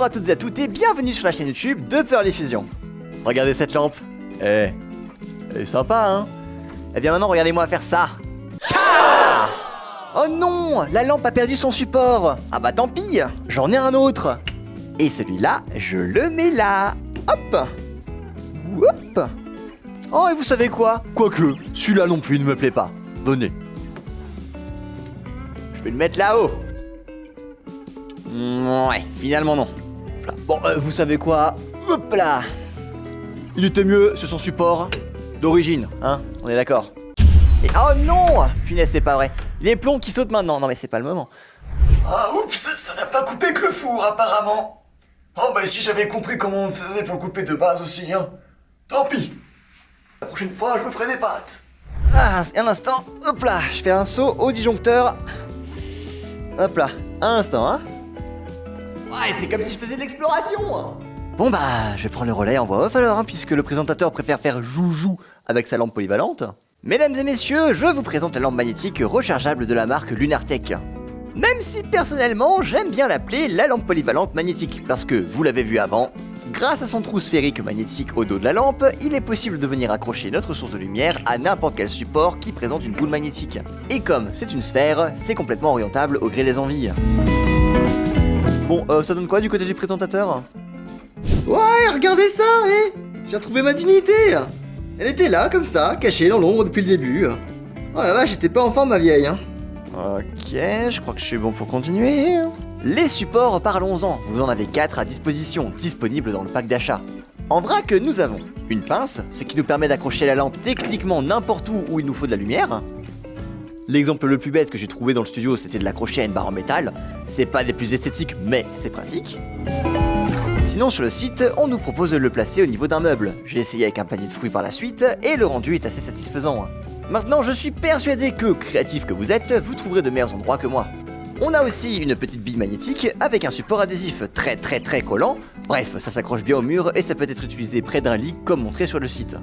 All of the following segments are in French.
à toutes et à toutes et bienvenue sur la chaîne YouTube de Pearly Fusion. Regardez cette lampe. Elle est sympa, hein? Eh bien maintenant, regardez-moi faire ça. Tcha! Oh non, la lampe a perdu son support. Ah bah tant pis, j'en ai un autre. Et celui-là, je le mets là. Hop. Hop. Oh, et vous savez quoi? Quoique, celui-là non plus ne me plaît pas. Donnez. Je vais le mettre là-haut. Ouais, finalement non. Bon, vous savez quoi? Hop là. Il était mieux sur son support d'origine, hein? On est d'accord. Et oh non! Punaise, c'est pas vrai. Les plombs qui sautent maintenant. Non mais c'est pas le moment. Ah oups, ça n'a pas coupé que le four apparemment. Oh bah si j'avais compris comment on faisait pour le couper de base aussi, hein. Tant pis. La prochaine fois, je me ferai des pâtes. Ah, un instant. Hop là, je fais un saut au disjoncteur. Hop là, un instant, hein. Ouais, c'est comme si je faisais de l'exploration. Bon bah, je vais prendre le relais en voix off alors, hein, puisque le présentateur préfère faire joujou avec sa lampe polyvalente. Mesdames et messieurs, je vous présente la lampe magnétique rechargeable de la marque Lunartech. Même si personnellement, j'aime bien l'appeler la lampe polyvalente magnétique, parce que, vous l'avez vu avant, grâce à son trou sphérique magnétique au dos de la lampe, il est possible de venir accrocher notre source de lumière à n'importe quel support qui présente une boule magnétique. Et comme c'est une sphère, c'est complètement orientable au gré des envies. Bon, ça donne quoi du côté du présentateur? Ouais, regardez ça, hein. J'ai retrouvé ma dignité. Elle était là, comme ça, cachée dans l'ombre depuis le début. Oh la vache, j'étais pas en forme, ma vieille, hein. Ok, je crois que je suis bon pour continuer. Les supports, parlons-en. Vous en avez 4 à disposition, disponibles dans le pack d'achat. En vrac, nous avons une pince, ce qui nous permet d'accrocher la lampe techniquement n'importe où il nous faut de la lumière. L'exemple le plus bête que j'ai trouvé dans le studio, c'était de l'accrocher à une barre en métal. C'est pas des plus esthétiques, mais c'est pratique. Sinon, sur le site, on nous propose de le placer au niveau d'un meuble. J'ai essayé avec un panier de fruits par la suite, et le rendu est assez satisfaisant. Maintenant, je suis persuadé que, créatif que vous êtes, vous trouverez de meilleurs endroits que moi. On a aussi une petite bille magnétique avec un support adhésif très collant. Bref, ça s'accroche bien au mur et ça peut être utilisé près d'un lit comme montré sur le site.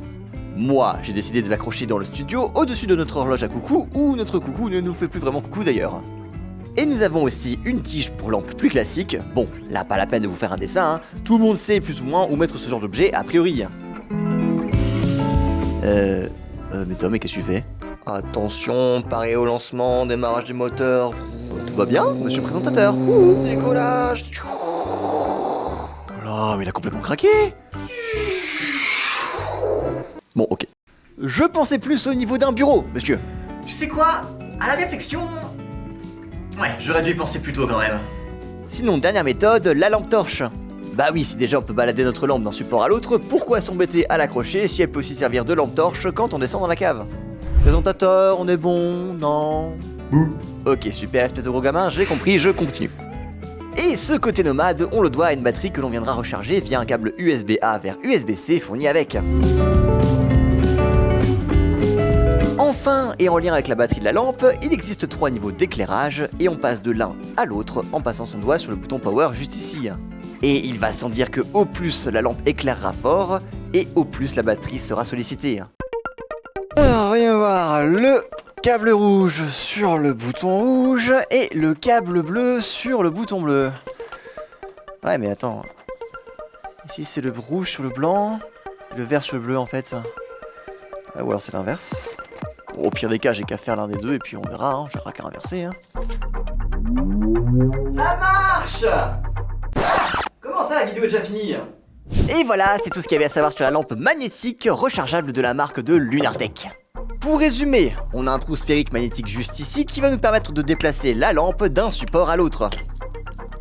Moi, j'ai décidé de l'accrocher dans le studio au-dessus de notre horloge à coucou, où notre coucou ne nous fait plus vraiment coucou d'ailleurs. Et nous avons aussi une tige pour lampe plus classique. Bon, là pas la peine de vous faire un dessin, hein. Tout le monde sait plus ou moins où mettre ce genre d'objet a priori. Mais Tom, qu'est-ce que tu fais? Attention, pareil au lancement, démarrage des moteurs. Tout va bien, monsieur le présentateur? Décollage. Oh là, mais il a complètement craqué. Bon, ok. Je pensais plus au niveau d'un bureau, monsieur. Tu sais quoi? À la réflexion... Ouais, j'aurais dû y penser plus tôt quand même. Sinon, dernière méthode, la lampe torche. Bah oui, si déjà on peut balader notre lampe d'un support à l'autre, pourquoi s'embêter à l'accrocher si elle peut aussi servir de lampe torche quand on descend dans la cave? Présentateur, on est bon? Non? Bouh. Ok, super, espèce de gros gamin, j'ai compris, je continue. Et ce côté nomade, on le doit à une batterie que l'on viendra recharger via un câble USB-A vers USB-C fourni avec. Enfin, et en lien avec la batterie de la lampe, il existe 3 niveaux d'éclairage et on passe de l'un à l'autre en passant son doigt sur le bouton power juste ici. Et il va sans dire que au plus la lampe éclairera fort et au plus la batterie sera sollicitée. Alors, voyons voir, le câble rouge sur le bouton rouge et le câble bleu sur le bouton bleu. Ouais mais attends, ici c'est le rouge sur le blanc, le vert sur le bleu en fait. Ou alors c'est l'inverse. Au pire des cas, j'ai qu'à faire l'un des deux et puis on verra, hein, j'aurai qu'à inverser. Hein. Ça marche! Comment ça, la vidéo est déjà finie? Et voilà, c'est tout ce qu'il y avait à savoir sur la lampe magnétique rechargeable de la marque de Lunartech. Pour résumer, on a un trou sphérique magnétique juste ici qui va nous permettre de déplacer la lampe d'un support à l'autre.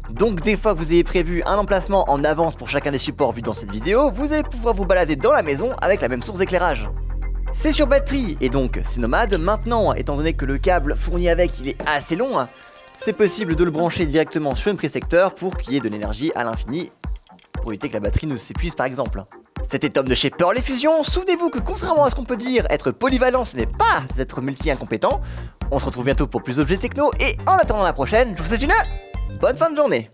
Donc des fois que vous ayez prévu un emplacement en avance pour chacun des supports vus dans cette vidéo, vous allez pouvoir vous balader dans la maison avec la même source d'éclairage. C'est sur batterie, et donc c'est nomade. Maintenant, étant donné que le câble fourni avec il est assez long, c'est possible de le brancher directement sur une prise secteur pour qu'il y ait de l'énergie à l'infini, pour éviter que la batterie ne s'épuise par exemple. C'était Tom de chez Pearly Fusion. Souvenez-vous que contrairement à ce qu'on peut dire, être polyvalent ce n'est pas être multi-incompétent. On se retrouve bientôt pour plus d'objets techno, et en attendant la prochaine, je vous souhaite une bonne fin de journée.